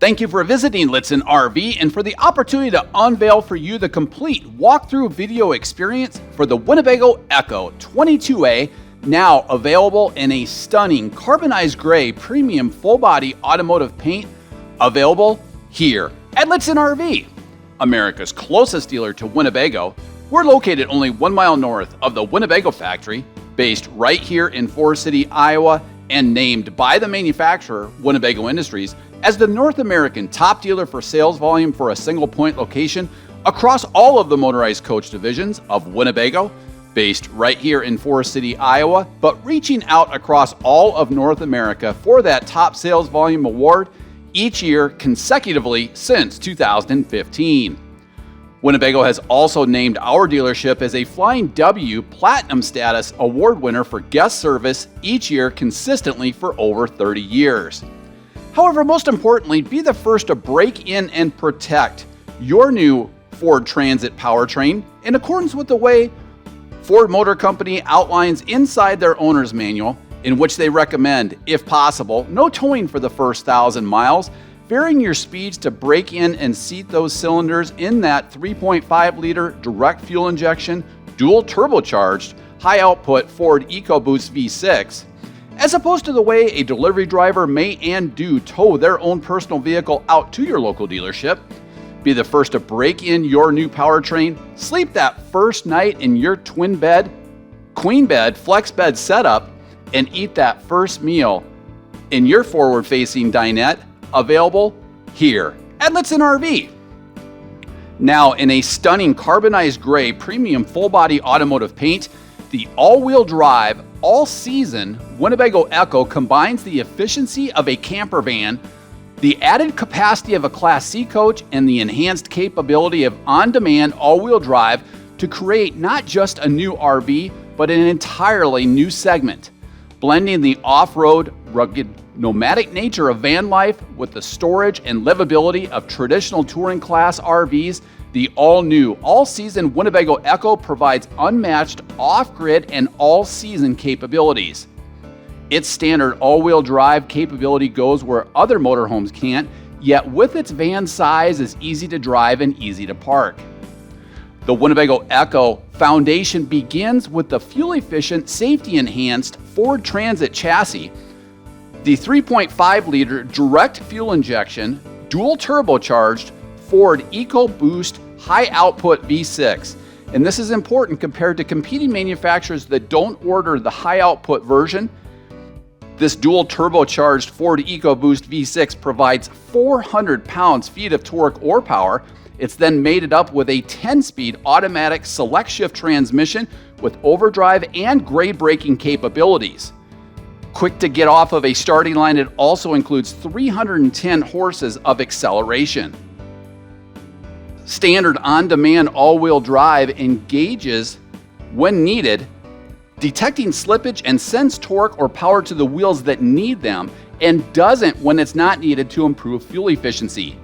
Thank you for visiting Lichtsinn RV and for the opportunity to unveil for you the complete walkthrough video experience for the Winnebago EKKO 22A, now available in a stunning carbonized gray premium full-body automotive paint, available here at Lichtsinn RV, America's closest dealer to Winnebago. We're located only 1 mile north of the Winnebago factory, based right here in Forest City, Iowa, and named by the manufacturer, Winnebago Industries, as the North American top dealer for sales volume for a single point location across all of the motorized coach divisions of Winnebago, based right here in Forest City, Iowa, but reaching out across all of North America for that top sales volume award each year consecutively since 2015. Winnebago has also named our dealership as a Flying W Platinum Status Award winner for guest service each year consistently for over 30 years. However, most importantly, be the first to break in and protect your new Ford Transit powertrain in accordance with the way Ford Motor Company outlines inside their owner's manual, in which they recommend, if possible, no towing for the first 1,000 miles, varying your speeds to break in and seat those cylinders in that 3.5-liter direct fuel injection, dual turbocharged, high-output Ford EcoBoost V6, as opposed to the way a delivery driver may and do tow their own personal vehicle out to your local dealership. Be the first to break in your new powertrain, sleep that first night in your twin bed, queen bed, flex bed setup, and eat that first meal in your forward-facing dinette, available here at Lichtsinn RV. Now, in a stunning carbonized gray premium full-body automotive paint, the all-wheel drive, all-season Winnebago EKKO combines the efficiency of a camper van, the added capacity of a Class C coach, and the enhanced capability of on-demand all-wheel drive to create not just a new RV, but an entirely new segment, blending the off-road, rugged, nomadic nature of van life with the storage and livability of traditional touring class RVs. The all-new, all-season Winnebago EKKO provides unmatched off-grid and all-season capabilities. Its standard all-wheel drive capability goes where other motorhomes can't, yet with its van size is easy to drive and easy to park. The Winnebago EKKO foundation begins with the fuel-efficient, safety-enhanced Ford Transit chassis, the 3.5-liter direct fuel injection, dual turbocharged Ford EcoBoost high-output V6. And this is important compared to competing manufacturers that don't order the high-output version. This dual turbocharged Ford EcoBoost V6 provides 400 pounds-feet of torque or power. It's then mated up with a 10-speed automatic select shift transmission with overdrive and grade braking capabilities. Quick to get off of a starting line, it also includes 310 horses of acceleration. Standard on-demand all-wheel drive engages when needed, detecting slippage and sends torque or power to the wheels that need them, and doesn't when it's not needed to improve fuel efficiency.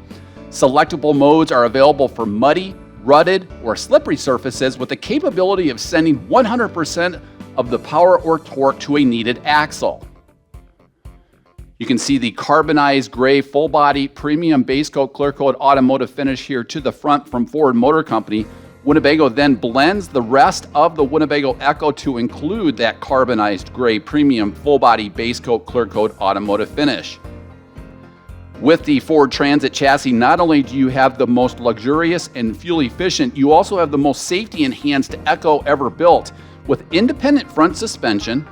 Selectable modes are available for muddy, rutted, or slippery surfaces with the capability of sending 100% of the power or torque to a needed axle. You can see the carbonized gray full-body premium base coat clear coat automotive finish here to the front from Ford Motor Company. Winnebago then blends the rest of the Winnebago EKKO to include that carbonized gray premium full-body base coat clear coat automotive finish. With the Ford Transit chassis, not only do you have the most luxurious and fuel-efficient, you also have the most safety-enhanced EKKO ever built, with independent front suspension,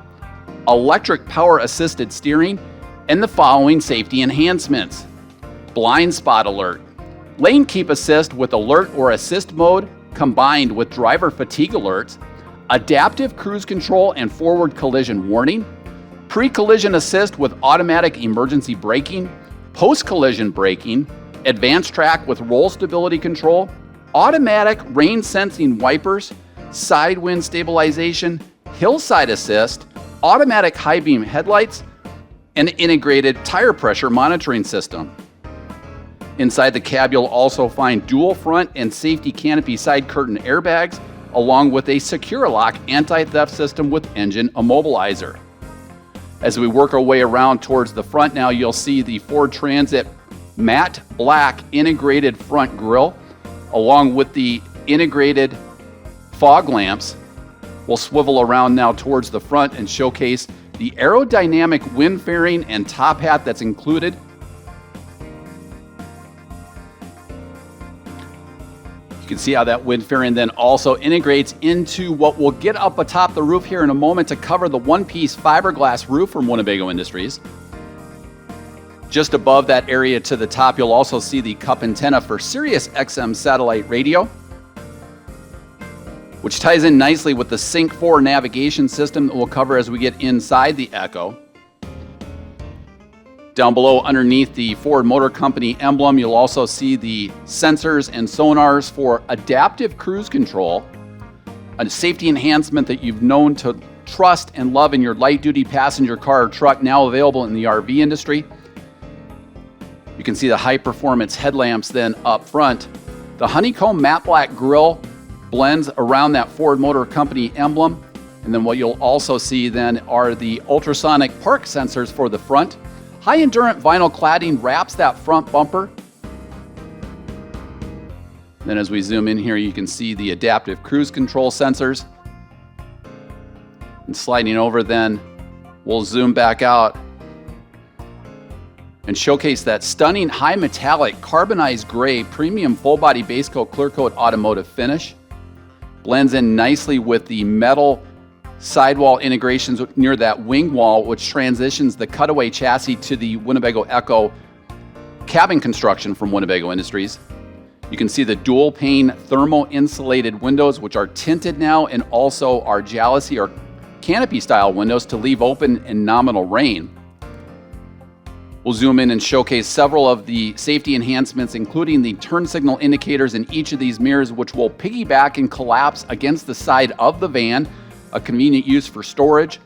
electric power-assisted steering, and the following safety enhancements: blind spot alert, lane keep assist with alert or assist mode combined with driver fatigue alerts, adaptive cruise control and forward collision warning, pre-collision assist with automatic emergency braking, post-collision braking, advanced track with roll stability control, automatic rain sensing wipers, side wind stabilization, hillside assist, automatic high beam headlights, and integrated tire pressure monitoring system. Inside the cab, you'll also find dual front and safety canopy side curtain airbags, along with a secure lock anti-theft system with engine immobilizer. As we work our way around towards the front now, you'll see the Ford Transit matte black integrated front grille, along with the integrated fog lamps. We'll swivel around now towards the front and showcase the aerodynamic wind fairing and top hat that's included. You can see how that wind fairing then also integrates into what we'll get up atop the roof here in a moment to cover the one-piece fiberglass roof from Winnebago Industries. Just above that area to the top, you'll also see the cup antenna for Sirius XM satellite radio, which ties in nicely with the Sync 4 navigation system that we'll cover as we get inside the EKKO. Down below, underneath the Ford Motor Company emblem, you'll also see the sensors and sonars for adaptive cruise control, a safety enhancement that you've known to trust and love in your light-duty passenger car or truck, now available in the RV industry. You can see the high-performance headlamps then up front. The honeycomb matte black grille blends around that Ford Motor Company emblem. And then what you'll also see then are the ultrasonic park sensors for the front. High endurance vinyl cladding wraps that front bumper. Then as we zoom in here, you can see the adaptive cruise control sensors. And sliding over then, we'll zoom back out and showcase that stunning high metallic carbonized gray premium full body base coat clear coat automotive finish. Blends in nicely with the metal sidewall integrations near that wing wall, which transitions the cutaway chassis to the Winnebago EKKO cabin construction from Winnebago Industries. You can see the dual pane thermo insulated windows, which are tinted now, and also are jalousie or canopy style windows to leave open in nominal rain. We'll zoom in and showcase several of the safety enhancements, including the turn signal indicators in each of these mirrors, which will piggyback and collapse against the side of the van, a convenient use for storage.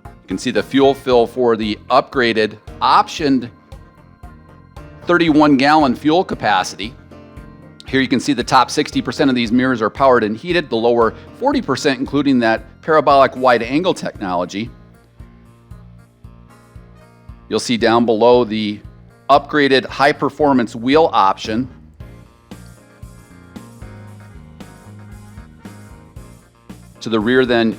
You can see the fuel fill for the upgraded, optioned 31-gallon fuel capacity. Here you can see the top 60% of these mirrors are powered and heated, the lower 40% including that parabolic wide angle technology. You'll see down below the upgraded high performance wheel option. To the rear then,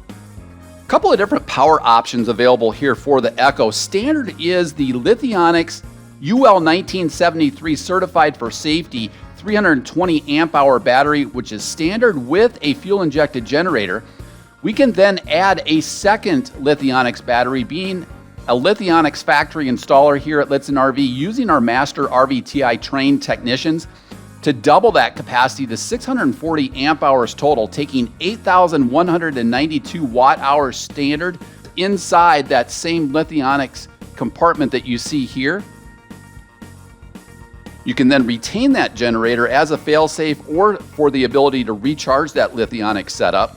a couple of different power options available here for the EKKO. Standard is the Lithionics UL 1973 certified for safety 320 amp hour battery, which is standard with a fuel injected generator. We can then add a second Lithionics battery, being a Lithionics factory installer here at Lichtsinn RV, using our master RVTI trained technicians to double that capacity to 640 amp hours total, taking 8,192 watt hours standard inside that same Lithionics compartment that you see here. You can then retain that generator as a failsafe or for the ability to recharge that Lithionics setup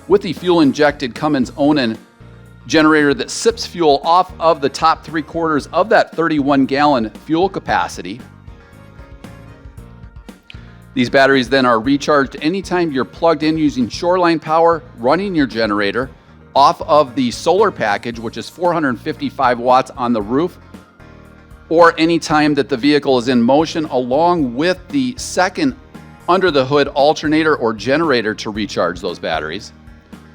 with the fuel-injected Cummins Onan generator that sips fuel off of the top 3/4 of that 31-gallon fuel capacity. These batteries then are recharged anytime you're plugged in using shoreline power, running your generator off of the solar package, which is 455 watts on the roof, or anytime that the vehicle is in motion, along with the second under the hood alternator or generator to recharge those batteries.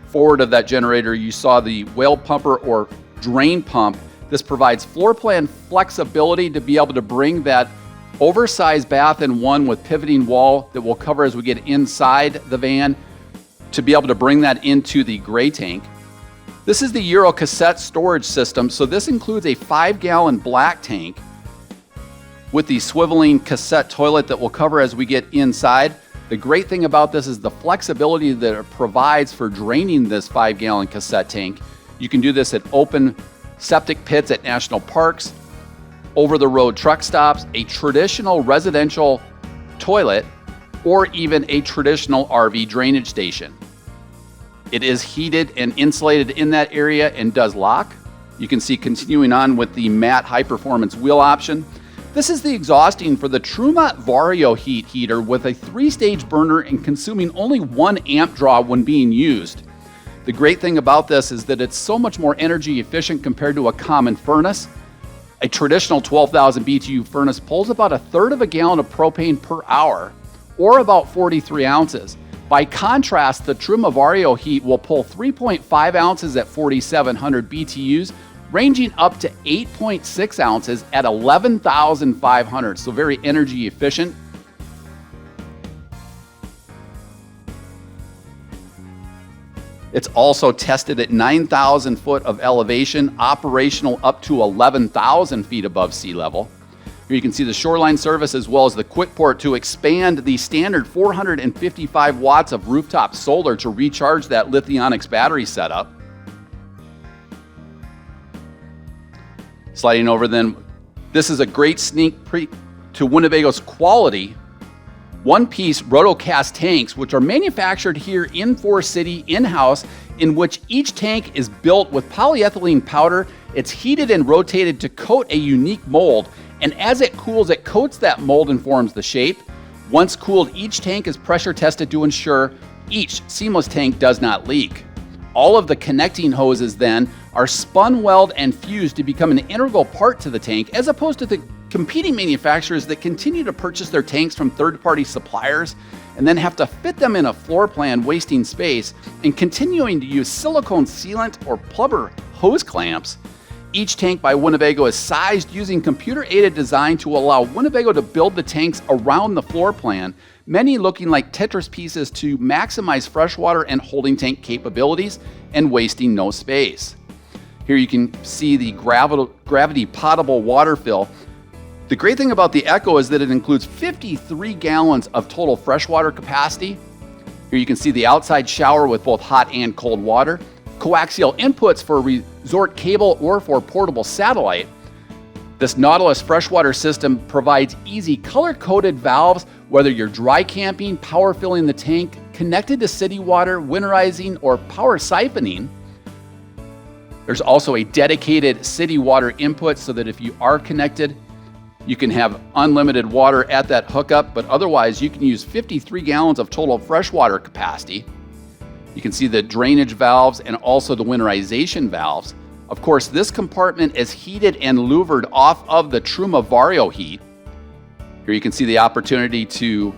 Forward of that generator, you saw the whale pumper or drain pump. This provides floor plan flexibility to be able to bring that oversized bath in one with pivoting wall that we'll cover as we get inside the van, to be able to bring that into the gray tank. This is the Euro cassette storage system, so this includes a 5-gallon black tank with the swiveling cassette toilet that we'll cover as we get inside. The great thing about this is the flexibility that it provides for draining this 5-gallon cassette tank. You can do this at open septic pits at national parks, over-the-road truck stops, a traditional residential toilet, or even a traditional RV drainage station. It is heated and insulated in that area and does lock. You can see continuing on with the matte high-performance wheel option. This is the exhausting for the Truma Vario heat heater with a 3-stage burner and consuming only 1 amp draw when being used. The great thing about this is that it's so much more energy efficient compared to a common furnace. A traditional 12,000 BTU furnace pulls about 1/3 of a gallon of propane per hour, or about 43 ounces. By contrast, the Truma Vario heat will pull 3.5 ounces at 4,700 BTUs, ranging up to 8.6 ounces at 11,500, so very energy efficient. It's also tested at 9,000 foot of elevation, operational up to 11,000 feet above sea level. Here you can see the shoreline service as well as the quick port to expand the standard 455 watts of rooftop solar to recharge that Lithionics battery setup. Sliding over then, this is a great sneak peek to Winnebago's quality one-piece rotocast tanks, which are manufactured here in Forest City in-house, in which each tank is built with polyethylene powder. It's heated and rotated to coat a unique mold, and as it cools, it coats that mold and forms the shape. Once cooled, each tank is pressure tested to ensure each seamless tank does not leak. All of the connecting hoses then are spun weld and fused to become an integral part to the tank, as opposed to the competing manufacturers that continue to purchase their tanks from third-party suppliers and then have to fit them in a floor plan, wasting space, and continuing to use silicone sealant or plumber hose clamps. Each tank by Winnebago is sized using computer-aided design to allow Winnebago to build the tanks around the floor plan, many looking like Tetris pieces to maximize freshwater and holding tank capabilities and wasting no space. Here you can see the gravity potable water fill. The great thing about the EKKO is that it includes 53 gallons of total freshwater capacity. Here you can see the outside shower with both hot and cold water, coaxial inputs for resort cable or for portable satellite. This Nautilus freshwater system provides easy color-coded valves, whether you're dry camping, power filling the tank, connected to city water, winterizing, or power siphoning. There's also a dedicated city water input so that if you are connected, you can have unlimited water at that hookup, but otherwise you can use 53 gallons of total freshwater capacity. You can see the drainage valves and also the winterization valves. Of course, this compartment is heated and louvered off of the Truma Vario heat. Here you can see the opportunity to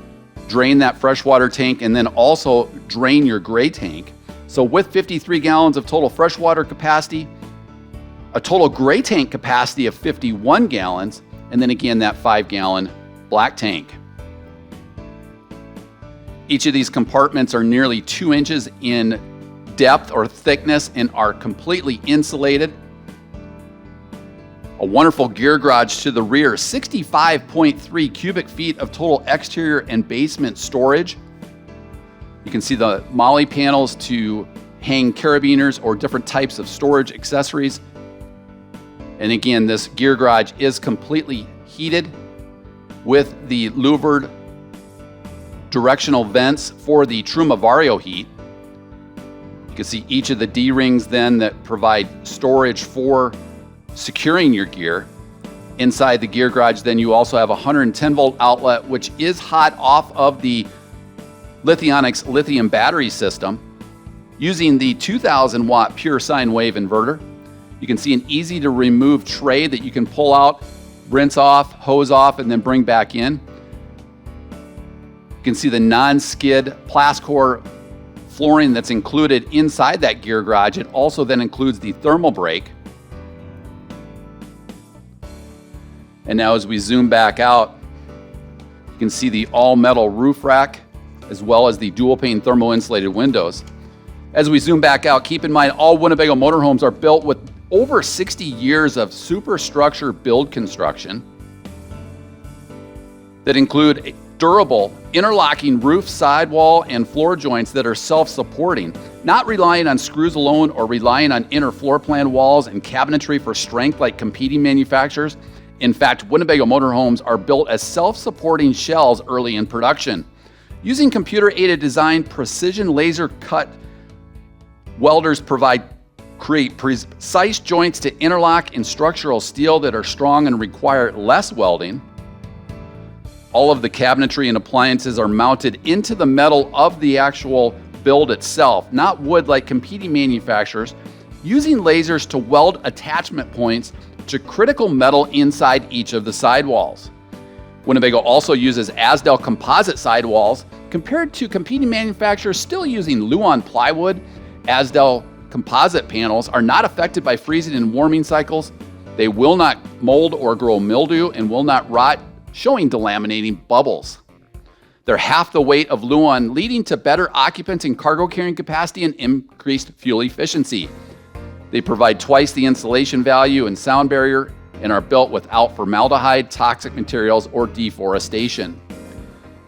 drain that freshwater tank and then also drain your gray tank. So with 53 gallons of total freshwater capacity, a total gray tank capacity of 51 gallons, and then again that 5-gallon black tank. Each of these compartments are nearly 2 inches in depth or thickness and are completely insulated. A wonderful gear garage to the rear, 65.3 cubic feet of total exterior and basement storage. You can see the molly panels to hang carabiners or different types of storage accessories. And again, this gear garage is completely heated with the louvered directional vents for the Truma Vario heat. You can see each of the D-rings then that provide storage for securing your gear. Inside the gear garage then you also have a 110 volt outlet, which is hot off of the Lithionics lithium battery system using the 2000 watt pure sine wave inverter. You can see an easy to remove tray that you can pull out, rinse off, hose off, and then bring back in. You can see the non-skid Plascor flooring that's included inside that gear garage. It also then includes the thermal brake. And now as we zoom back out, you can see the all-metal roof rack as well as the dual-pane thermal insulated windows. As we zoom back out, keep in mind all Winnebago motorhomes are built with over 60 years of superstructure build construction that include durable interlocking roof, sidewall, and floor joints that are self-supporting, not relying on screws alone or relying on inner floor plan walls and cabinetry for strength like competing manufacturers. In fact, Winnebago motorhomes are built as self-supporting shells early in production. Using computer-aided design, precision laser cut welders create precise joints to interlock in structural steel that are strong and require less welding. All of the cabinetry and appliances are mounted into the metal of the actual build itself, not wood like competing manufacturers, using lasers to weld attachment points to critical metal inside each of the sidewalls. Winnebago also uses Azdel composite sidewalls compared to competing manufacturers still using Luan plywood. Azdel composite panels are not affected by freezing and warming cycles. They will not mold or grow mildew and will not rot, showing delaminating bubbles. They're half the weight of Luan, leading to better occupant and cargo carrying capacity and increased fuel efficiency. They provide twice the insulation value and sound barrier and are built without formaldehyde, toxic materials, or deforestation.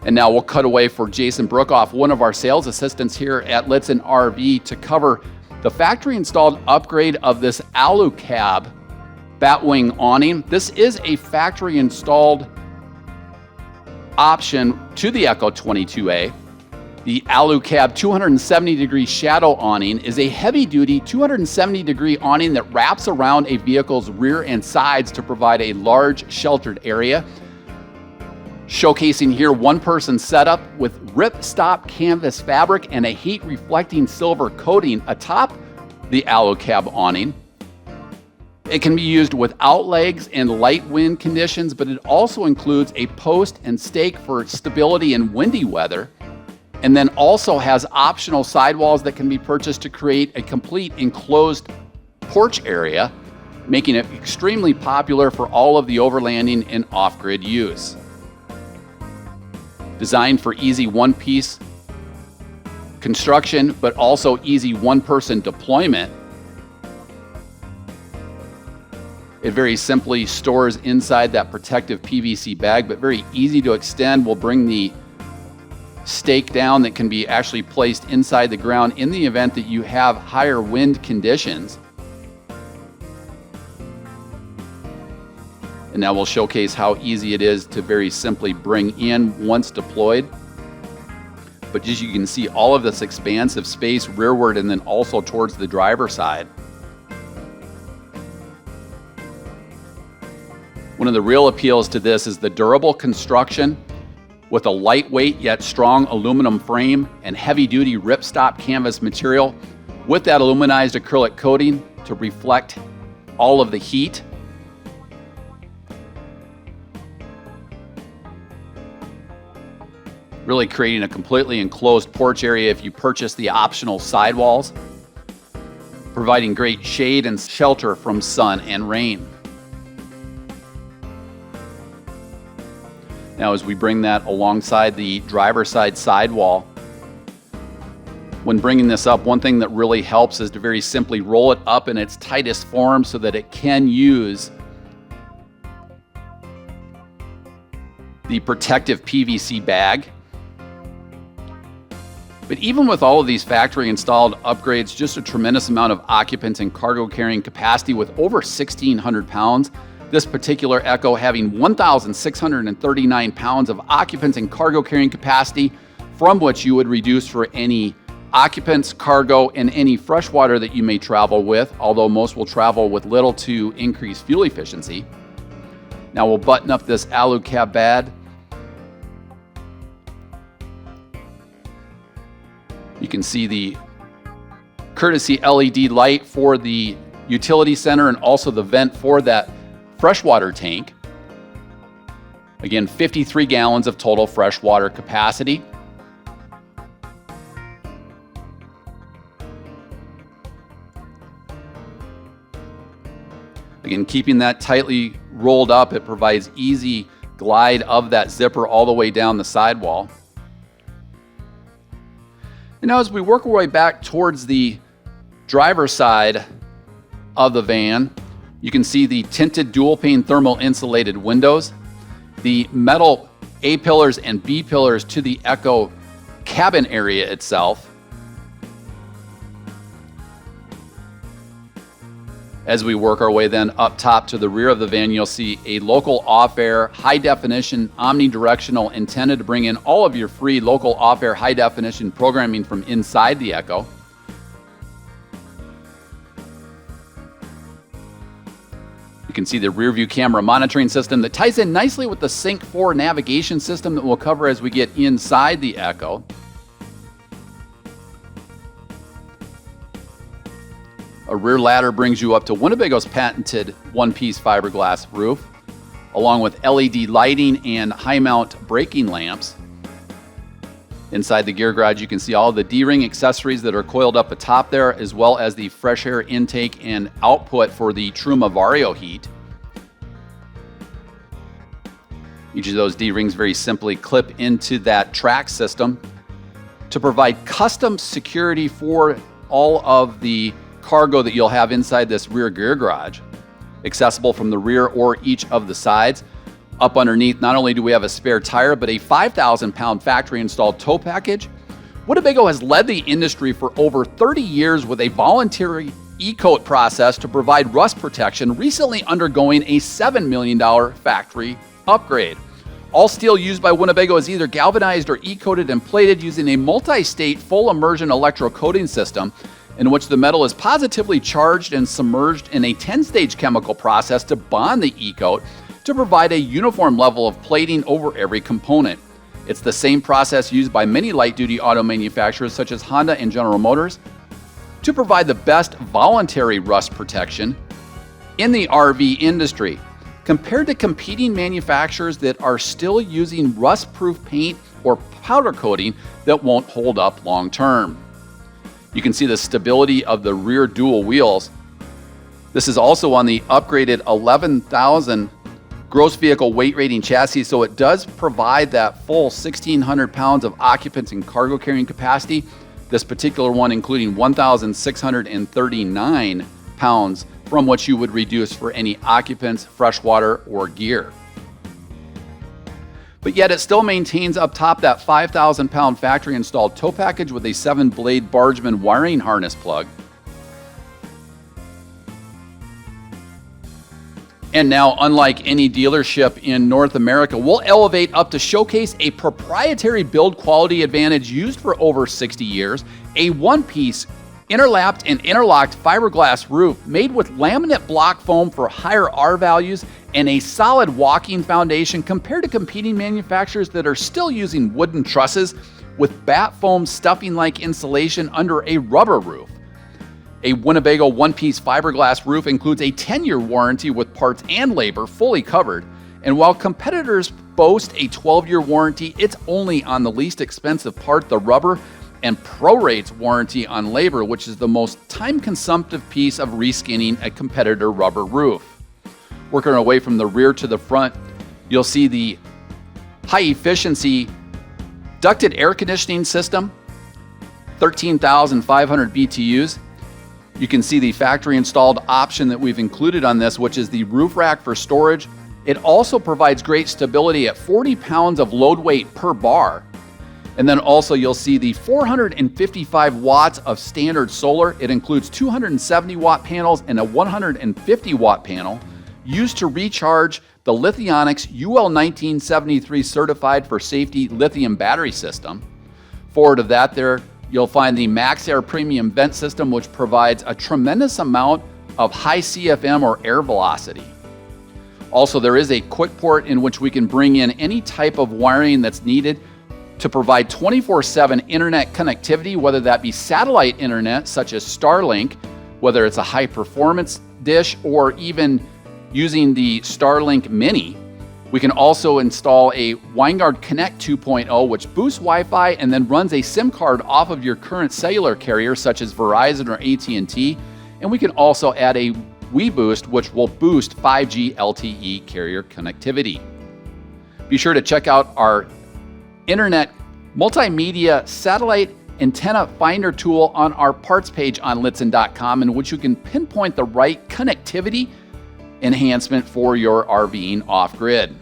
And now we'll cut away for Jason Brookoff, one of our sales assistants here at Lichtsinn RV, to cover the factory installed upgrade of this alu cab batwing awning. This is a factory installed option to the EKKO 22A. The alu cab 270-degree shadow awning is a heavy-duty 270-degree awning that wraps around a vehicle's rear and sides to provide a large sheltered area. Showcasing here one-person setup with rip-stop canvas fabric and a heat-reflecting silver coating atop the alu cab awning. It can be used without legs in light wind conditions, but it also includes a post and stake for stability in windy weather, and then also has optional sidewalls that can be purchased to create a complete enclosed porch area, making it extremely popular for all of the overlanding and off-grid use. Designed for easy one-piece construction, but also easy one-person deployment, it very simply stores inside that protective PVC bag, but very easy to extend. We'll bring the stake down that can be actually placed inside the ground in the event that you have higher wind conditions. And now we'll showcase how easy it is to very simply bring in once deployed. But as you can see, all of this expansive space rearward and then also towards the driver's side. One of the real appeals to this is the durable construction with a lightweight yet strong aluminum frame and heavy-duty ripstop canvas material with that aluminized acrylic coating to reflect all of the heat. Really creating a completely enclosed porch area if you purchase the optional sidewalls, providing great shade and shelter from sun and rain. Now, as we bring that alongside the driver's side sidewall, when bringing this up, one thing that really helps is to very simply roll it up in its tightest form so that it can use the protective PVC bag. But even with all of these factory installed upgrades, just a tremendous amount of occupant and cargo carrying capacity with over 1,600 pounds. This particular EKKO having 1,639 pounds of occupant and cargo carrying capacity, from which you would reduce for any occupants, cargo, and any freshwater that you may travel with, although most will travel with little to increase fuel efficiency. Now we'll button up this alu cab bed. You can see the courtesy LED light for the utility center and also the vent for that freshwater tank. Again, 53 gallons of total freshwater capacity. Again, keeping that tightly rolled up, it provides easy glide of that zipper all the way down the sidewall. And now as we work our way back towards the driver's side of the van, you can see the tinted dual pane thermal insulated windows, the metal A-pillars and B-pillars to the EKKO cabin area itself. As we work our way then up top to the rear of the van, you'll see a local off-air, high-definition, omnidirectional antenna to bring in all of your free local off-air high-definition programming from inside the EKKO. You can see the rear view camera monitoring system that ties in nicely with the Sync 4 navigation system that we'll cover as we get inside the EKKO. A rear ladder brings you up to Winnebago's patented one-piece fiberglass roof, along with LED lighting and high-mount braking lamps. Inside the gear garage, you can see all the D-ring accessories that are coiled up atop there, as well as the fresh air intake and output for the Truma Vario heat. Each of those D-rings very simply clip into that track system to provide custom security for all of the cargo that you'll have inside this rear gear garage, accessible from the rear or each of the sides. Up underneath, not only do we have a spare tire, but a 5,000-pound factory-installed tow package. Winnebago has led the industry for over 30 years with a voluntary e-coat process to provide rust protection, recently undergoing a $7 million factory upgrade. All steel used by Winnebago is either galvanized or e-coated and plated using a multi-state full immersion electrocoating system in which the metal is positively charged and submerged in a 10-stage chemical process to bond the e-coat to provide a uniform level of plating over every component. It's the same process used by many light-duty auto manufacturers such as Honda and General Motors to provide the best voluntary rust protection in the RV industry, compared to competing manufacturers that are still using rust-proof paint or powder coating that won't hold up long-term. You can see the stability of the rear dual wheels. This is also on the upgraded 11,000 gross vehicle weight rating chassis, so it does provide that full 1,600 pounds of occupants and cargo carrying capacity. This particular one including 1,639 pounds from what you would reduce for any occupants, freshwater, or gear. But yet it still maintains up top that 5,000-pound factory-installed tow package with a 7-blade Bargeman wiring harness plug. And now, unlike any dealership in North America, we'll elevate up to showcase a proprietary build quality advantage used for over 60 years, a one-piece interlapped and interlocked fiberglass roof made with laminate block foam for higher R values and a solid walking foundation compared to competing manufacturers that are still using wooden trusses with bat foam stuffing-like insulation under a rubber roof. A Winnebago one-piece fiberglass roof includes a 10-year warranty with parts and labor fully covered, and while competitors boast a 12-year warranty, it's only on the least expensive part, the rubber, and prorates warranty on labor, which is the most time-consumptive piece of reskinning a competitor rubber roof. Working our way from the rear to the front, you'll see the high-efficiency ducted air conditioning system, 13,500 BTUs. You can see the factory-installed option that we've included on this, which is the roof rack for storage. It also provides great stability at 40 pounds of load weight per bar. And then also you'll see the 455 watts of standard solar. It includes 270 watt panels and a 150 watt panel used to recharge the Lithionics UL1973 certified for safety lithium battery system. Forward of that there, you'll find the Max Air Premium Vent System, which provides a tremendous amount of high CFM or air velocity. Also, there is a quick port in which we can bring in any type of wiring that's needed to provide 24/7 internet connectivity, whether that be satellite internet such as Starlink, whether it's a high performance dish or even using the Starlink Mini. We can also install a Winegard Connect 2.0, which boosts Wi-Fi and then runs a SIM card off of your current cellular carrier, such as Verizon or AT&T. And we can also add a WeBoost, which will boost 5G LTE carrier connectivity. Be sure to check out our internet multimedia satellite antenna finder tool on our parts page on Lichtsinn.com, in which you can pinpoint the right connectivity enhancement for your RVing off-grid.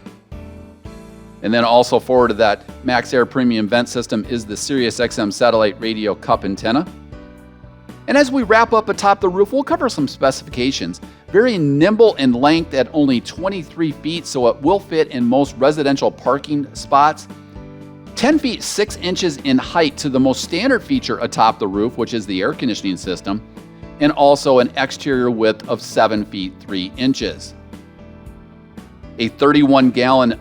And then also forward to that Max Air Premium Vent System is the Sirius XM satellite radio cup antenna. And as we wrap up atop the roof, we'll cover some specifications. Very nimble in length at only 23 feet, so it will fit in most residential parking spots. 10 feet 6 inches in height to the most standard feature atop the roof, which is the air conditioning system, and also an exterior width of 7 feet 3 inches. A 31-gallon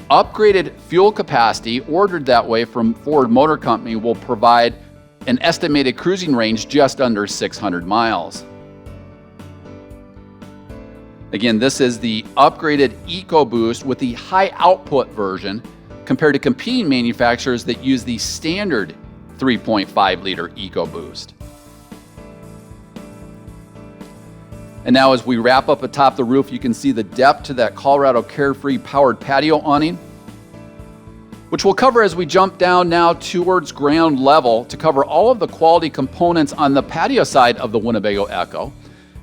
upgraded fuel capacity ordered that way from Ford Motor Company will provide an estimated cruising range just under 600 miles. Again, this is the upgraded EcoBoost with the high output version compared to competing manufacturers that use the standard 3.5 liter EcoBoost. And now as we wrap up atop the roof, you can see the depth to that Colorado Carefree powered patio awning, which we'll cover as we jump down now towards ground level to cover all of the quality components on the patio side of the Winnebago EKKO.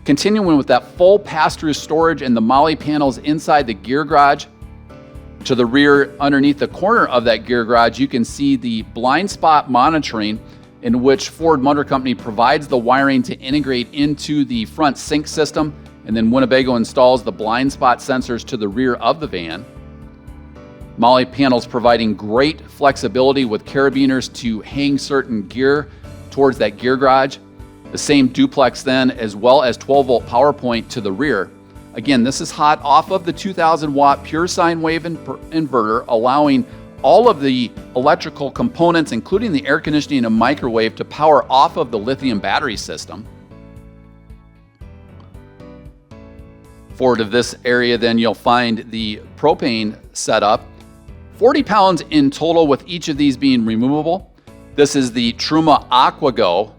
Continuing with that full pass-through storage and the MOLLE panels inside the gear garage. To the rear, underneath the corner of that gear garage, you can see the blind spot monitoring, in which Ford Motor Company provides the wiring to integrate into the front sync system, and then Winnebago installs the blind spot sensors to the rear of the van. MOLLE panels providing great flexibility with carabiners to hang certain gear towards that gear garage. The same duplex then, as well as 12-volt power point to the rear. Again, this is hot off of the 2,000-watt pure sine wave inverter, allowing all of the electrical components, including the air conditioning and microwave, to power off of the lithium battery system. Forward of this area, then you'll find the propane setup. 40 pounds in total, with each of these being removable. This is the Truma AquaGo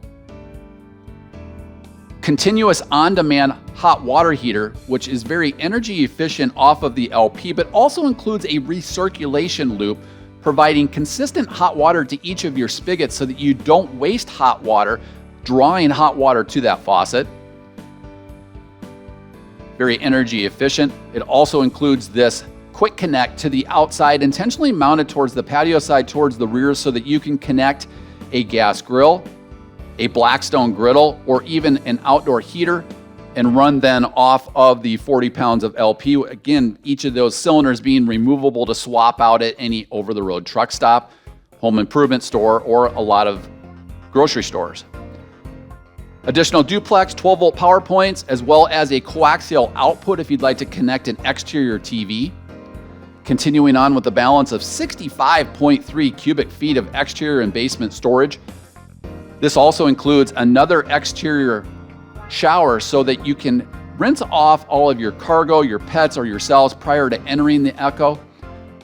continuous on-demand hot water heater, which is very energy efficient off of the LP, but also includes a recirculation loop, providing consistent hot water to each of your spigots so that you don't waste hot water, drawing hot water to that faucet. Very energy efficient. It also includes this quick connect to the outside, intentionally mounted towards the patio side, towards the rear, so that you can connect a gas grill, a Blackstone griddle, or even an outdoor heater, and run then off of the 40 pounds of LP. Again, each of those cylinders being removable to swap out at any over-the-road truck stop, home improvement store, or a lot of grocery stores. Additional duplex 12-volt power points, as well as a coaxial output if you'd like to connect an exterior TV. Continuing on with the balance of 65.3 cubic feet of exterior and basement storage. This also includes another exterior shower so that you can rinse off all of your cargo, your pets, or yourselves prior to entering the EKKO.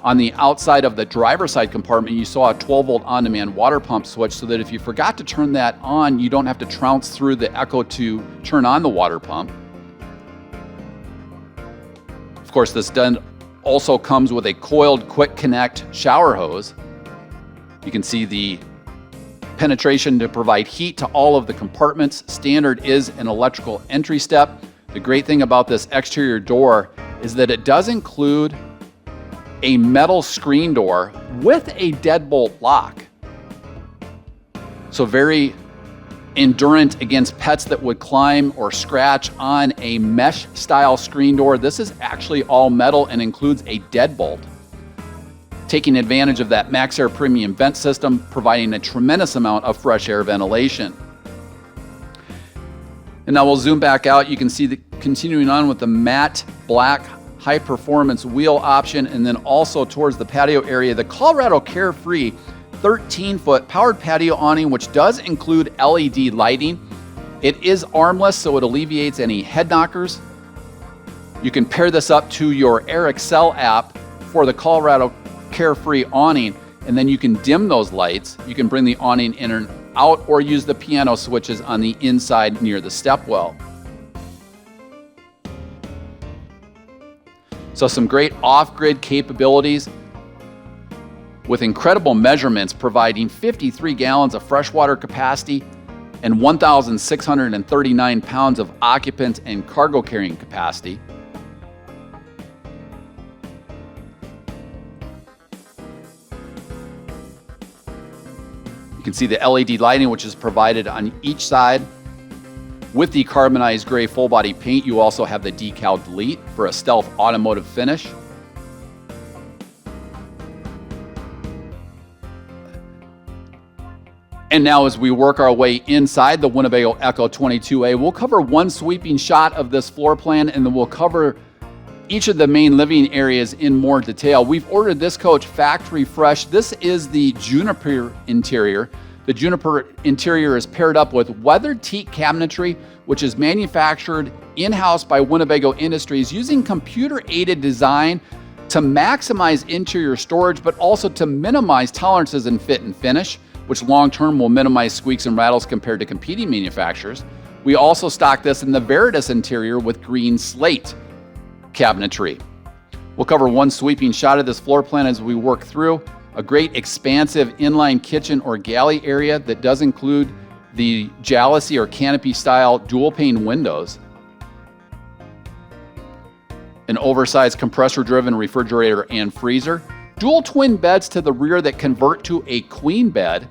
On the outside of the driver's side compartment, you saw a 12-volt on-demand water pump switch, so that if you forgot to turn that on, you don't have to trounce through the EKKO to turn on the water pump. Of course, this then also comes with a coiled quick connect shower hose. You can see the penetration to provide heat to all of the compartments. Standard is an electrical entry step. The great thing about this exterior door is that it does include a metal screen door with a deadbolt lock. So very endurant against pets that would climb or scratch on a mesh style screen door. This is actually all metal and includes a deadbolt, taking advantage of that MaxxAir premium vent system, providing a tremendous amount of fresh air ventilation. And now we'll zoom back out. You can see the continuing on with the matte black high performance wheel option, and then also towards the patio area, the Colorado Carefree 13-foot powered patio awning, which does include LED lighting. It is armless, so it alleviates any head knockers. You can pair this up to your Air Excel app for the Colorado Carefree awning, and then you can dim those lights. You can bring the awning in and out, or use the piano switches on the inside near the stepwell. So some great off-grid capabilities with incredible measurements, providing 53 gallons of freshwater capacity and 1,639 pounds of occupant and cargo carrying capacity. You can see the LED lighting, which is provided on each side. With the carbonized gray full body paint, you also have the decal delete for a stealth automotive finish. And now as we work our way inside the Winnebago EKKO 22A, we'll cover one sweeping shot of this floor plan, and then we'll cover each of the main living areas in more detail. We've ordered this coach factory fresh. This is the Juniper interior, The Juniper interior is paired up with weathered teak cabinetry, which is manufactured in-house by Winnebago Industries using computer-aided design to maximize interior storage, but also to minimize tolerances in fit and finish, which long-term will minimize squeaks and rattles compared to competing manufacturers. We also stock this in the Veritas interior with green slate cabinetry. We'll cover one sweeping shot of this floor plan as we work through. A great expansive inline kitchen or galley area that does include the jalousie or canopy style dual pane windows. An oversized compressor driven refrigerator and freezer. Dual twin beds to the rear that convert to a queen bed.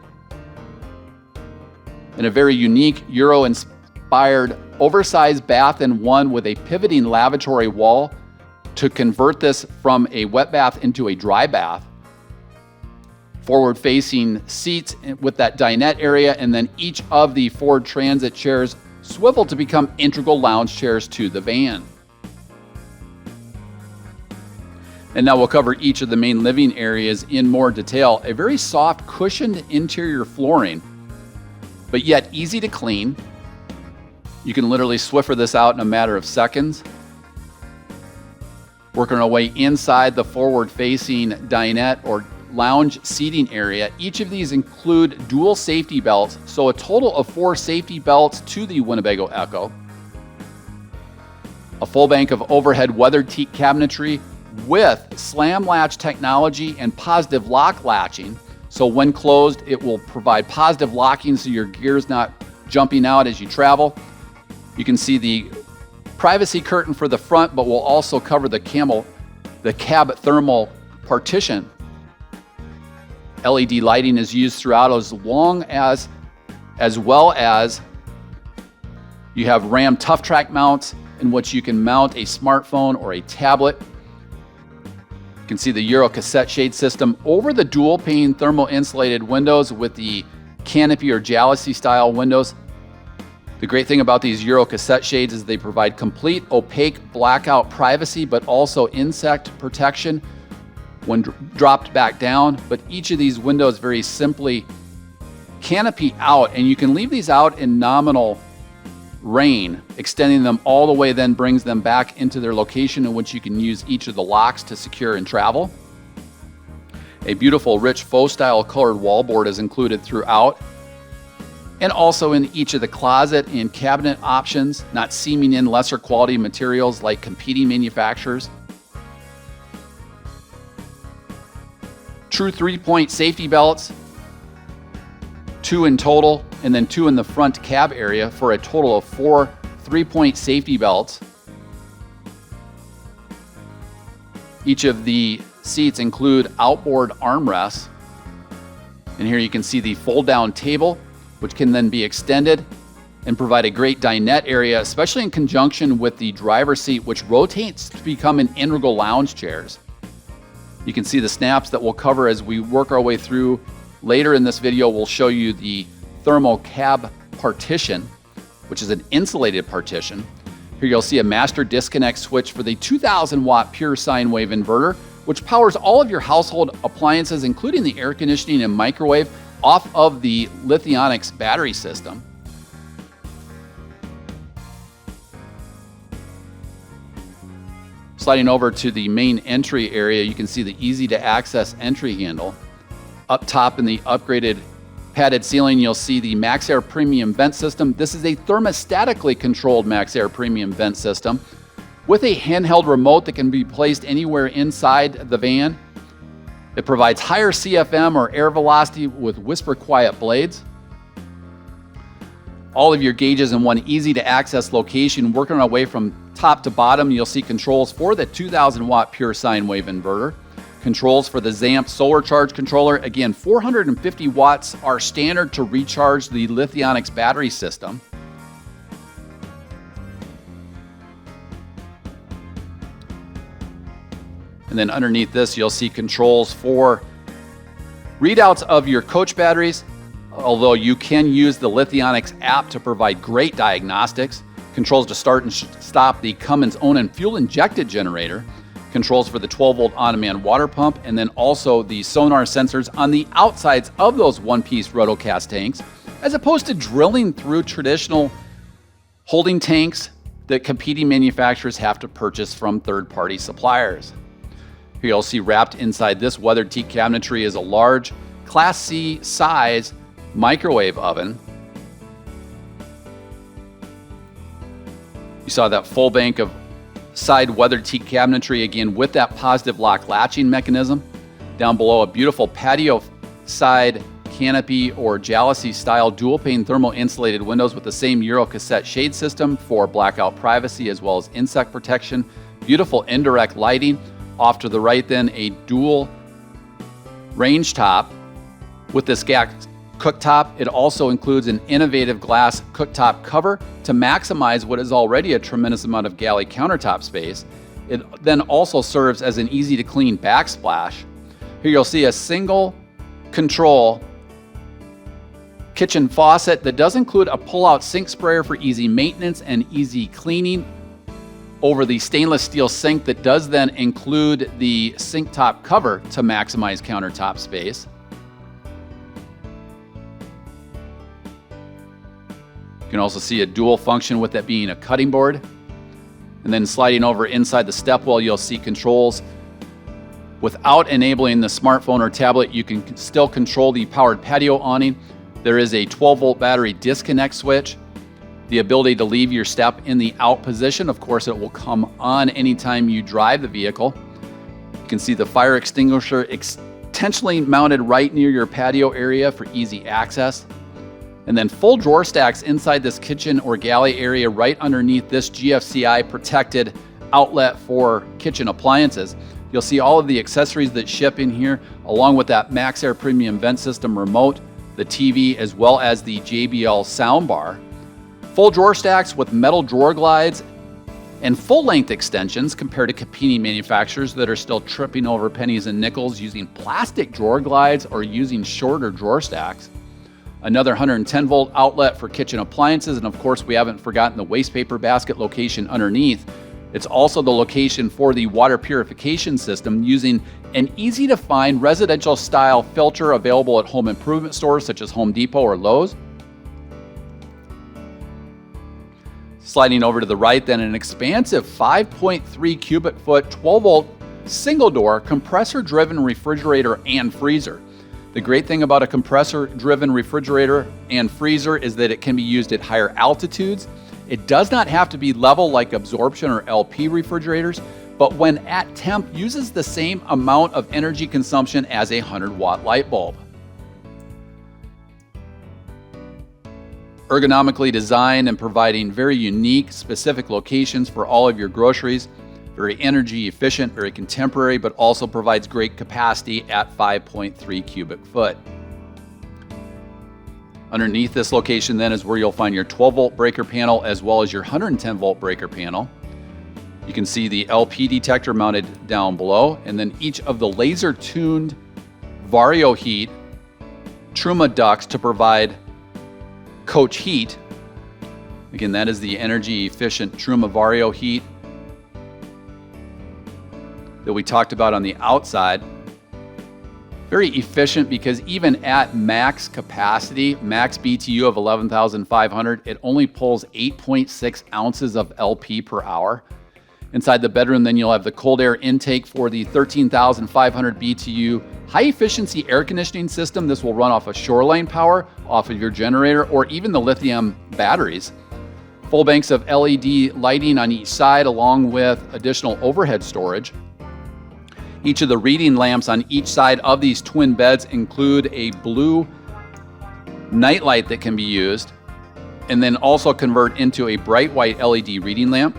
And a very unique Euro inspired oversized bath and one with a pivoting lavatory wall to convert this from a wet bath into a dry bath. Forward-facing seats with that dinette area, and then each of the Ford Transit chairs swivel to become integral lounge chairs to the van. And now we'll cover each of the main living areas in more detail. A very soft, cushioned interior flooring, but yet easy to clean. You can literally Swiffer this out in a matter of seconds. Working our way inside the forward-facing dinette or lounge seating area. Each of these include dual safety belts, so a total of 4 safety belts to the Winnebago EKKO. A full bank of overhead weathered teak cabinetry with slam latch technology and positive lock latching. So when closed, it will provide positive locking so your gear's not jumping out as you travel. You can see the privacy curtain for the front, but we'll also cover the cab thermal partition. LED lighting is used throughout, as well as you have Ram Tough Track mounts in which you can mount a smartphone or a tablet. You can see the Euro cassette shade system over the dual pane thermal insulated windows with the canopy or jalousie style windows. The great thing about these Euro cassette shades is they provide complete opaque blackout privacy, but also insect protection when dropped back down. But each of these windows very simply canopy out, and you can leave these out in nominal rain. Extending them all the way then brings them back into their location in which you can use each of the locks to secure and travel. A beautiful rich faux style colored wallboard is included throughout, and also in each of the closet and cabinet options, not seaming in lesser quality materials like competing manufacturers. True 3-point safety belts, 2 in total, and then 2 in the front cab area for a total of 4 3-point safety belts. Each of the seats include outboard armrests. And here you can see the fold-down table, which can then be extended and provide a great dinette area, especially in conjunction with the driver's seat, which rotates to become an integral lounge chairs. You can see the snaps that we'll cover as we work our way through. Later in this video, we'll show you the thermal cab partition, which is an insulated partition. Here you'll see a master disconnect switch for the 2,000 watt pure sine wave inverter, which powers all of your household appliances, including the air conditioning and microwave, off of the Lithionics battery system. Sliding over to the main entry area, you can see the easy to access entry handle. Up top in the upgraded padded ceiling, you'll see the MaxxAir Premium vent system. This is a thermostatically controlled MaxxAir Premium vent system with a handheld remote that can be placed anywhere inside the van. It provides higher CFM or air velocity with whisper quiet blades. All of your gauges in one easy to access location. Working our way from top to bottom, you'll see controls for the 2,000 watt pure sine wave inverter. Controls for the ZAMP solar charge controller. Again, 450 watts are standard to recharge the Lithionics battery system. And then underneath this, you'll see controls for readouts of your coach batteries, although you can use the Lithionics app to provide great diagnostics. Controls to start and stop the Cummins Onan fuel injected generator. controls for the 12-volt on-demand water pump, and then also the sonar sensors on the outsides of those one-piece rotocast tanks, as opposed to drilling through traditional holding tanks that competing manufacturers have to purchase from third-party suppliers. Here you'll see wrapped inside this weathered teak cabinetry is a large Class C size microwave oven. You saw that full bank of side weathered teak cabinetry, again with that positive lock latching mechanism. Down below, a beautiful patio side canopy or jalousie style dual pane thermal insulated windows with the same Euro cassette shade system for blackout privacy as well as insect protection. Beautiful indirect lighting. Off to the right then, a dual range top with this gas cooktop. It also includes an innovative glass cooktop cover to maximize what is already a tremendous amount of Galley countertop space. It then also serves as an easy to clean backsplash. Here you'll see a single control kitchen faucet that does include a pull-out sink sprayer for easy maintenance and easy cleaning over the stainless steel sink that does then include the sink top cover to maximize countertop space. You can also see a dual function with that being a cutting board. And then sliding over inside the stepwell, you'll see controls. Without enabling the smartphone or tablet, you can still control the powered patio awning. There is a 12-volt battery disconnect switch. The ability to leave your step in the out position. Of course, it will come on anytime you drive the vehicle. You can see the fire extinguisher intentionally mounted right near your patio area for easy access. And then full drawer stacks inside this kitchen or galley area right underneath this GFCI protected outlet for kitchen appliances. You'll see all of the accessories that ship in here, along with that MaxxAir Premium Vent System remote, the TV, as well as the JBL soundbar. Full drawer stacks with metal drawer glides and full-length extensions compared to competing manufacturers that are still tripping over pennies and nickels using plastic drawer glides or using shorter drawer stacks. Another 110-volt outlet for kitchen appliances, and of course we haven't forgotten the waste paper basket location underneath. It's also the location for the water purification system using an easy-to-find residential-style filter available at home improvement stores such as Home Depot or Lowe's. Sliding over to the right then, an expansive 5.3 cubic foot 12-volt single-door compressor-driven refrigerator and freezer. The great thing about a compressor-driven refrigerator and freezer is that it can be used at higher altitudes. It does not have to be level like absorption or LP refrigerators, but when at temp, uses the same amount of energy consumption as a 100-watt light bulb. Ergonomically designed and providing very unique, specific locations for all of your groceries. Very energy efficient, very contemporary, but also provides great capacity at 5.3 cubic foot. Underneath this location then is where you'll find your 12-volt breaker panel as well as your 110-volt breaker panel. You can see the LP detector mounted down below, and then each of the laser-tuned Vario heat Truma ducts to provide coach heat. Again, that is the energy efficient Truma Vario heat that we talked about on the outside. Very efficient because even at max capacity, max BTU of 11,500, it only pulls 8.6 ounces of LP per hour. Inside the bedroom, then you'll have the cold air intake for the 13,500 BTU high efficiency air conditioning system. This will run off of shoreline power, off of your generator, or even the lithium batteries. Full banks of LED lighting on each side, along with additional overhead storage. Each of the reading lamps on each side of these twin beds include a blue nightlight that can be used, and then also convert into a bright white LED reading lamp.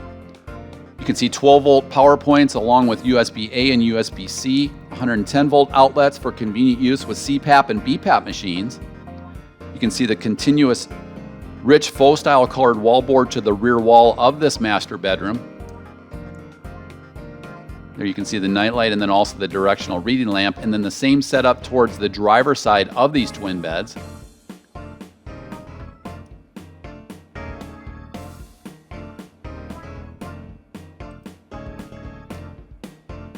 You can see 12-volt power points along with USB-A and USB-C, 110-volt outlets for convenient use with CPAP and BPAP machines. You can see the continuous rich faux-style colored wallboard to the rear wall of this master bedroom. There you can see the nightlight and then also the directional reading lamp, and then the same setup towards the driver's side of these twin beds.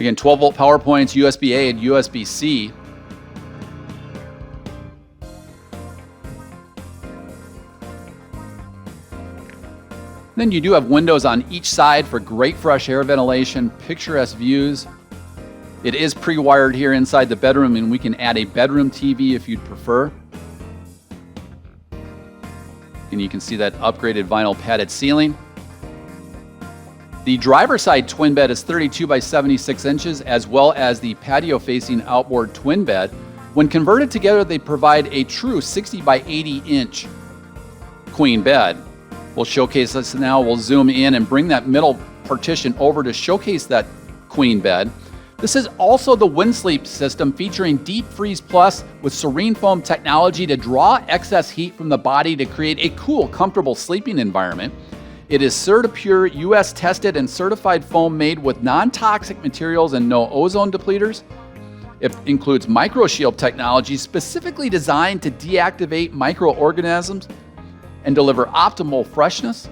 Again, 12-volt power points, USB-A and USB-C. Then you do have windows on each side for great fresh air ventilation, picturesque views. It is pre-wired here inside the bedroom, and we can add a bedroom TV if you'd prefer. And you can see that upgraded vinyl padded ceiling. The driver's side twin bed is 32 by 76 inches, as well as the patio-facing outboard twin bed. When converted together, they provide a true 60 by 80 inch queen bed. We'll showcase this now. We'll zoom in and bring that middle partition over to showcase that queen bed. This is also the WindSleep system featuring Deep Freeze Plus with Serene Foam technology to draw excess heat from the body to create a cool, comfortable sleeping environment. It is CertaPure, US tested and certified foam made with non-toxic materials and no ozone depleters. It includes MicroShield technology specifically designed to deactivate microorganisms and deliver optimal freshness.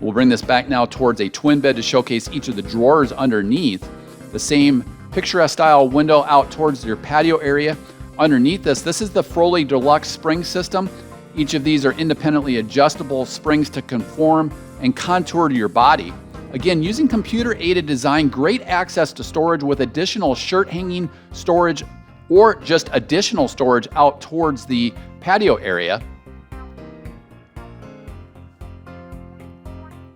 We'll bring this back now towards a twin bed to showcase each of the drawers underneath. The same picturesque style window out towards your patio area. Underneath this is the Froley Deluxe spring system. Each of these are independently adjustable springs to conform and contour to your body. Again, using computer-aided design, great access to storage with additional shirt hanging storage or just additional storage out towards the patio area.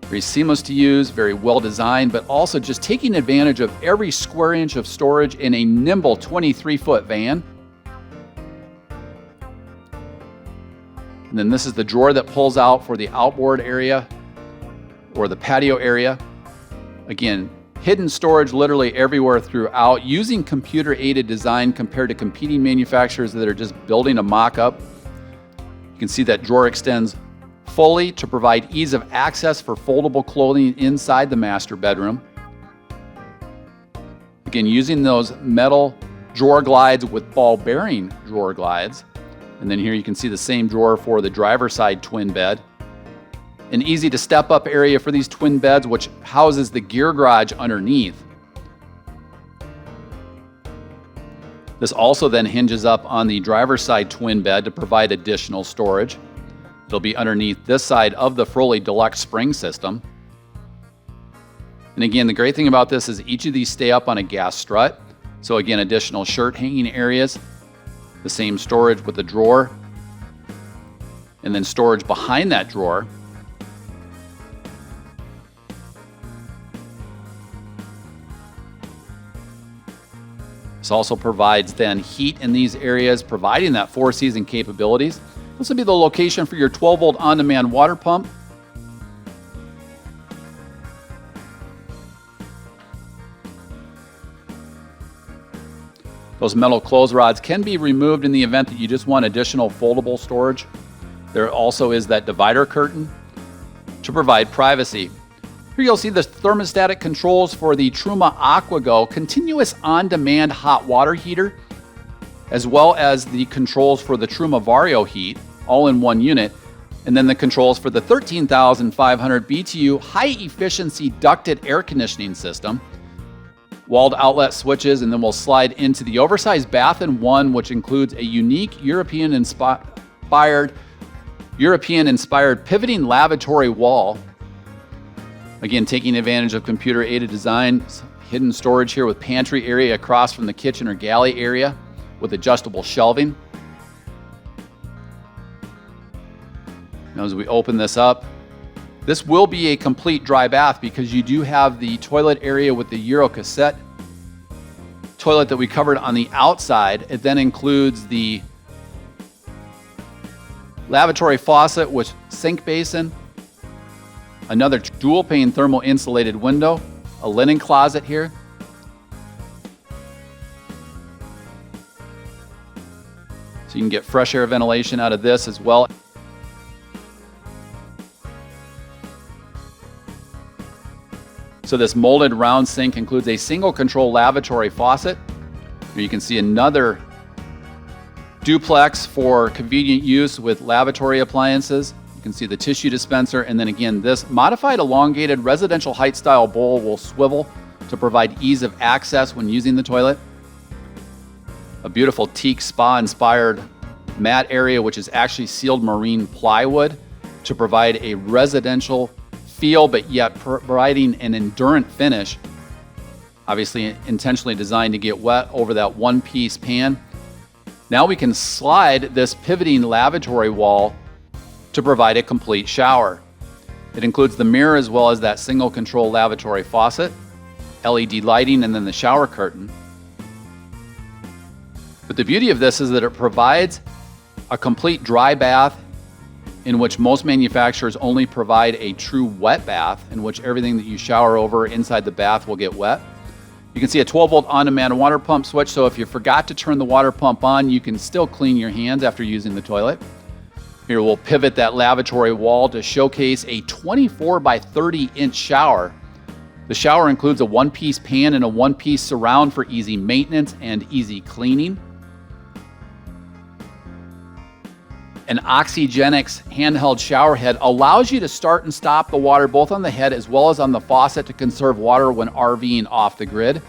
Very seamless to use, very well designed, but also just taking advantage of every square inch of storage in a nimble 23-foot van. And then this is the drawer that pulls out for the outboard area or the patio area. Again, hidden storage literally everywhere throughout, using computer-aided design compared to competing manufacturers that are just building a mock-up. You can see that drawer extends fully to provide ease of access for foldable clothing inside the master bedroom. Again, using those metal drawer glides with ball bearing drawer glides. And then here you can see the same drawer for the driver's side twin bed. An easy to step up area for these twin beds, which houses the gear garage underneath. This also then hinges up on the driver's side twin bed to provide additional storage. It'll be underneath this side of the Froley Deluxe spring system. And again, the great thing about this is each of these stay up on a gas strut. So again, additional shirt hanging areas, the same storage with the drawer, and then storage behind that drawer. This also provides then heat in these areas, providing that 4-season capabilities. This will be the location for your 12-volt on-demand water pump. Those metal clothes rods can be removed in the event that you just want additional foldable storage. There also is that divider curtain to provide privacy. Here you'll see the thermostatic controls for the Truma AquaGo continuous on-demand hot water heater, as well as the controls for the Truma Vario heat, all in one unit, and then the controls for the 13,500 BTU high-efficiency ducted air conditioning system, walled outlet switches, and then we'll slide into the oversized bath in one, which includes a unique European-inspired pivoting lavatory wall. Again, taking advantage of computer-aided design, hidden storage here with pantry area across from the kitchen or galley area with adjustable shelving. Now as we open this up, this will be a complete dry bath because you do have the toilet area with the Euro cassette toilet that we covered on the outside. It then includes the lavatory faucet with sink basin, another dual pane thermal insulated window, a linen closet here. So you can get fresh air ventilation out of this as well. So this molded round sink includes a single control lavatory faucet. Here you can see another duplex for convenient use with lavatory appliances. You can see the tissue dispenser, and then again, this modified elongated residential height style bowl will swivel to provide ease of access when using the toilet. A beautiful teak spa-inspired mat area, which is actually sealed marine plywood to provide a residential feel, but yet providing an endurant finish. Obviously intentionally designed to get wet over that one-piece pan. Now we can slide this pivoting lavatory wall to provide a complete shower. It includes the mirror as well as that single control lavatory faucet, LED lighting, and then the shower curtain. But the beauty of this is that it provides a complete dry bath, in which most manufacturers only provide a true wet bath, in which everything that you shower over inside the bath will get wet. You can see a 12-volt on-demand water pump switch, so if you forgot to turn the water pump on, you can still clean your hands after using the toilet. Here we'll pivot that lavatory wall to showcase a 24 by 30 inch shower. The shower includes a one-piece pan and a one-piece surround for easy maintenance and easy cleaning. An Oxygenics handheld shower head allows you to start and stop the water both on the head as well as on the faucet to conserve water when RVing off the grid.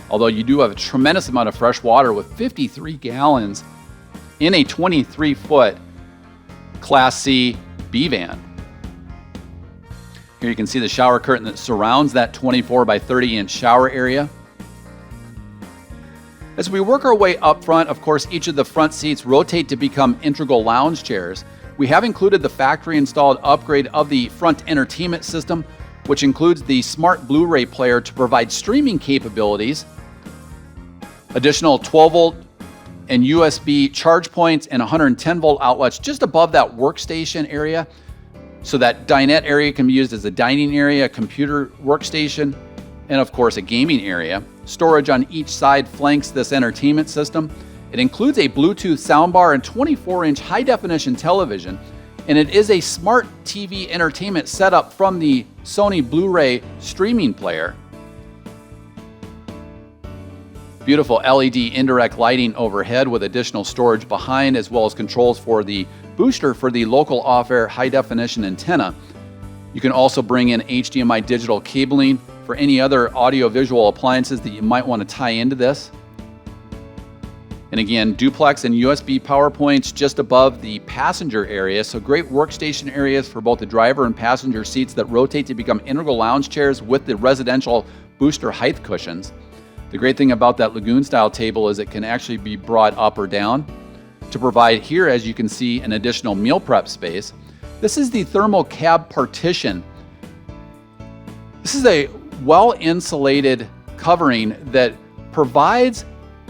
Although you do have a tremendous amount of fresh water with 53 gallons in a 23-foot Class C B van. Here you can see the shower curtain that surrounds that 24 by 30 inch shower area. As we work our way up front, of course, each of the front seats rotate to become integral lounge chairs. We have included the factory installed upgrade of the front entertainment system, which includes the smart Blu-ray player to provide streaming capabilities, additional 12-volt and USB charge points, and 110-volt outlets just above that workstation area. So that dinette area can be used as a dining area, a computer workstation, and of course a gaming area. Storage on each side flanks this entertainment system. It includes a Bluetooth soundbar and 24-inch high-definition television, and it is a smart TV entertainment setup from the Sony Blu-ray streaming player. Beautiful LED indirect lighting overhead with additional storage behind, as well as controls for the booster for the local off-air high-definition antenna. You can also bring in HDMI digital cabling for any other audio-visual appliances that you might want to tie into this. And again, duplex and USB power points just above the passenger area, so great workstation areas for both the driver and passenger seats that rotate to become integral lounge chairs with the residential booster height cushions. The great thing about that Lagoon-style table is it can actually be brought up or down to provide here, as you can see, an additional meal prep space. This is the thermal cab partition. This is a well-insulated covering that provides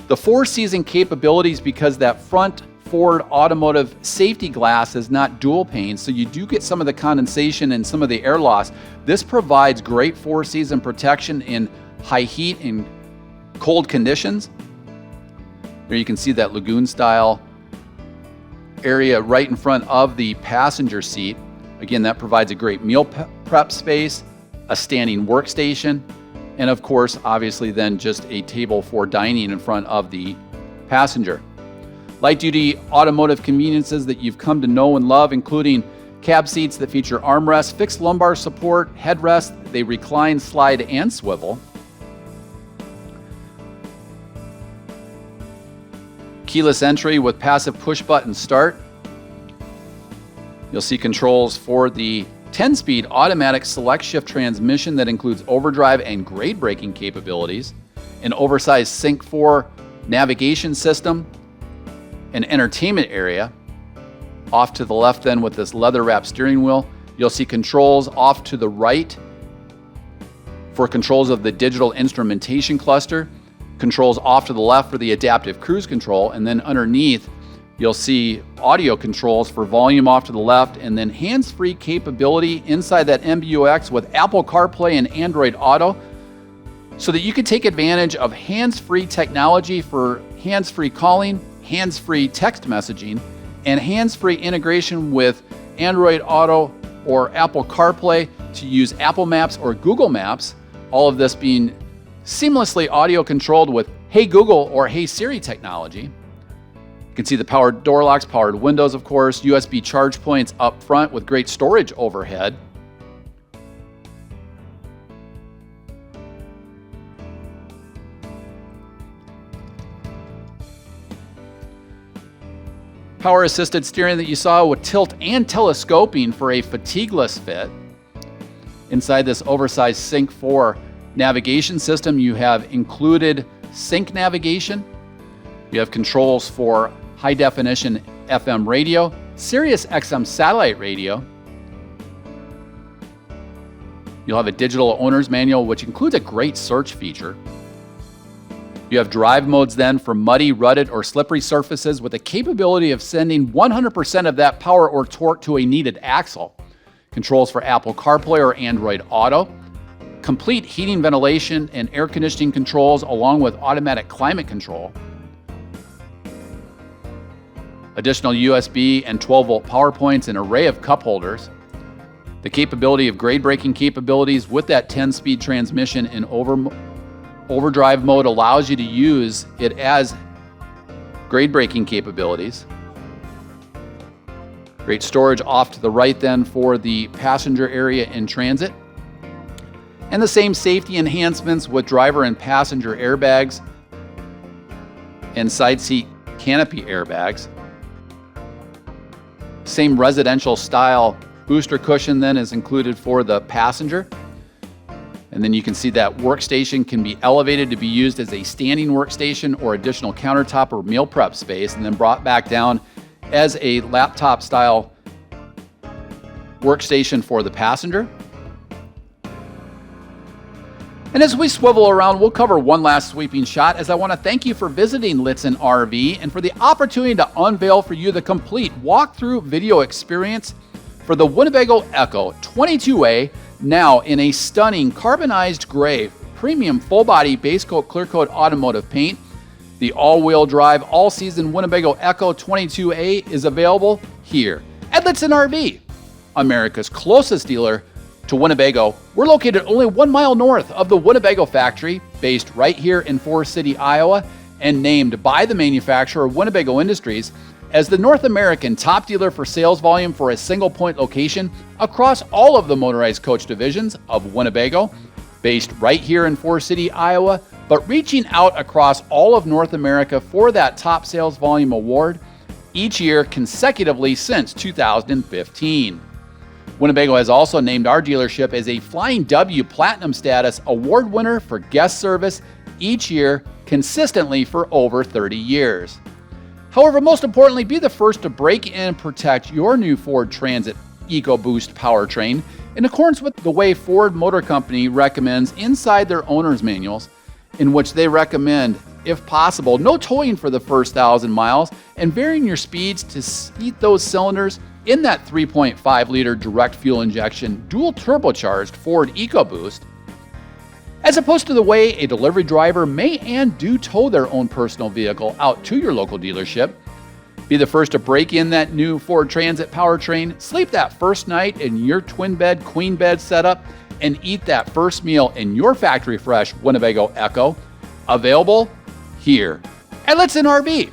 the four-season capabilities because that front Ford automotive safety glass is not dual pane, so you do get some of the condensation and some of the air loss. This provides great four-season protection in high heat and cold conditions. There you can see that Lagoon-style area right in front of the passenger seat. Again, that provides a great meal prep space, a standing workstation, and of course, obviously then just a table for dining in front of the passenger. Light-duty automotive conveniences that you've come to know and love, including cab seats that feature armrests, fixed lumbar support, headrests, they recline, slide, and swivel. Keyless entry with passive push-button start. You'll see controls for the 10-speed automatic select shift transmission that includes overdrive and grade braking capabilities, an oversized Sync 4 navigation system, an entertainment area. Off to the left then with this leather-wrapped steering wheel, you'll see controls off to the right for controls of the digital instrumentation cluster, controls off to the left for the adaptive cruise control, and then underneath you'll see audio controls for volume off to the left, and then hands-free capability inside that MBUX with Apple CarPlay and Android Auto, so that you can take advantage of hands-free technology for hands-free calling, hands-free text messaging, and hands-free integration with Android Auto or Apple CarPlay to use Apple Maps or Google Maps, all of this being seamlessly audio controlled with Hey Google or Hey Siri technology. You can see the powered door locks, powered windows, of course, USB charge points up front with great storage overhead. Power assisted steering that you saw with tilt and telescoping for a fatigueless fit. Inside this oversized Sync 4 navigation system, you have included sync navigation. You have controls for high definition FM radio, Sirius XM satellite radio. You'll have a digital owner's manual, which includes a great search feature. You have drive modes then for muddy, rutted, or slippery surfaces with the capability of sending 100% of that power or torque to a needed axle. Controls for Apple CarPlay or Android Auto. Complete heating, ventilation, and air conditioning controls along with automatic climate control. Additional USB and 12-volt power points, an array of cup holders. The capability of grade braking capabilities with that 10-speed transmission in overdrive mode allows you to use it as grade braking capabilities. Great storage off to the right then for the passenger area in transit. And the same safety enhancements with driver and passenger airbags and side seat canopy airbags. Same residential style booster cushion then is included for the passenger. And then you can see that workstation can be elevated to be used as a standing workstation or additional countertop or meal prep space, and then brought back down as a laptop style workstation for the passenger. And as we swivel around, we'll cover one last sweeping shot, as I want to thank you for visiting Lichtsinn RV and for the opportunity to unveil for you the complete walkthrough video experience for the Winnebago EKKO 22A, now in a stunning carbonized gray premium full-body base coat clear coat automotive paint. The all-wheel drive, all-season Winnebago EKKO 22A is available here at Lichtsinn RV, America's closest dealer to Winnebago. We're located only 1 mile north of the Winnebago factory, based right here in Forest City, Iowa, and named by the manufacturer Winnebago Industries as the North American top dealer for sales volume for a single point location across all of the motorized coach divisions of Winnebago, based right here in Forest City, Iowa, but reaching out across all of North America for that top sales volume award each year consecutively since 2015. Winnebago has also named our dealership as a Flying W Platinum status award winner for guest service each year consistently for over 30 years. However, most importantly, be the first to break in and protect your new Ford Transit EcoBoost powertrain in accordance with the way Ford Motor Company recommends inside their owner's manuals, in which they recommend, if possible, no towing for the first 1,000 miles and varying your speeds to seat those cylinders in that 3.5-liter direct fuel injection dual turbocharged Ford EcoBoost, as opposed to the way a delivery driver may and do tow their own personal vehicle out to your local dealership. Be the first to break in that new Ford Transit powertrain, sleep that first night in your twin bed, queen bed setup, and eat that first meal in your factory fresh Winnebago EKKO. Available here at Lichtsinn RV.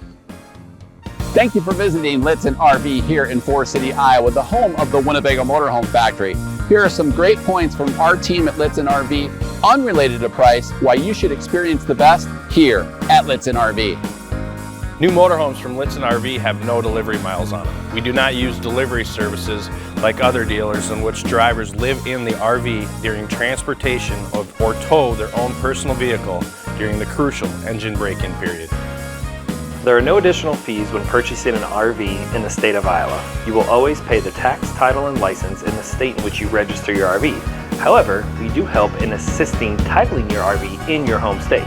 Thank you for visiting Lichtsinn RV here in Forest City, Iowa, the home of the Winnebago Motorhome Factory. Here are some great points from our team at Lichtsinn RV, unrelated to price, why you should experience the best here at Lichtsinn RV. New motorhomes from Lichtsinn RV have no delivery miles on them. We do not use delivery services like other dealers in which drivers live in the RV during transportation or tow their own personal vehicle during the crucial engine break-in period. There are no additional fees when purchasing an RV in the state of Iowa. You will always pay the tax, title, and license in the state in which you register your RV. However, we do help in assisting titling your RV in your home state.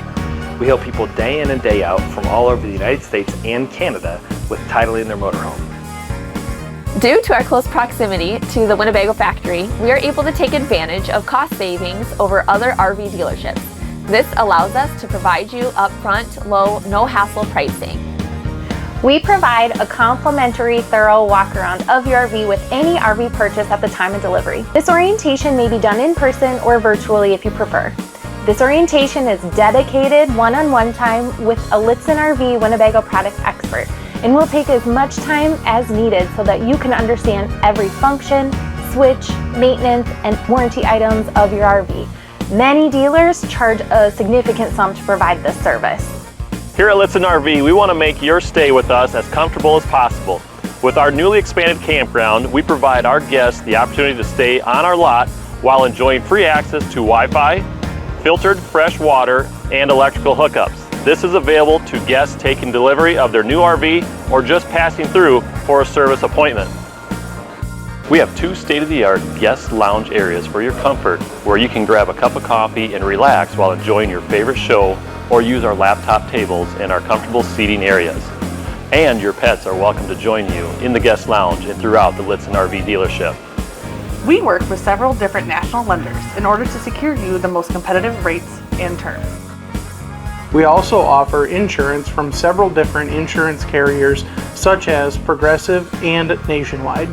We help people day in and day out from all over the United States and Canada with titling their motorhome. Due to our close proximity to the Winnebago factory, we are able to take advantage of cost savings over other RV dealerships. This allows us to provide you upfront, low, no-hassle pricing. We provide a complimentary thorough walk-around of your RV with any RV purchase at the time of delivery. This orientation may be done in person or virtually if you prefer. This orientation is dedicated one-on-one time with a Lichtsinn RV Winnebago product expert and will take as much time as needed so that you can understand every function, switch, maintenance, and warranty items of your RV. Many dealers charge a significant sum to provide this service. Here at Lichtsinn RV, we want to make your stay with us as comfortable as possible. With our newly expanded campground, we provide our guests the opportunity to stay on our lot while enjoying free access to Wi-Fi, filtered fresh water, and electrical hookups. This is available to guests taking delivery of their new RV or just passing through for a service appointment. We have 2 state-of-the-art guest lounge areas for your comfort, where you can grab a cup of coffee and relax while enjoying your favorite show, or use our laptop tables in our comfortable seating areas. And your pets are welcome to join you in the guest lounge and throughout the Lichtsinn RV dealership. We work with several different national lenders in order to secure you the most competitive rates and terms. We also offer insurance from several different insurance carriers such as Progressive and Nationwide.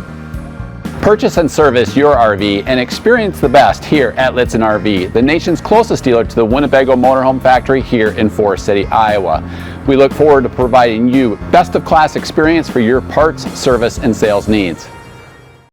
Purchase and service your RV and experience the best here at Lichtsinn RV, the nation's closest dealer to the Winnebago Motorhome Factory here in Forest City, Iowa. We look forward to providing you best of class experience for your parts, service, and sales needs.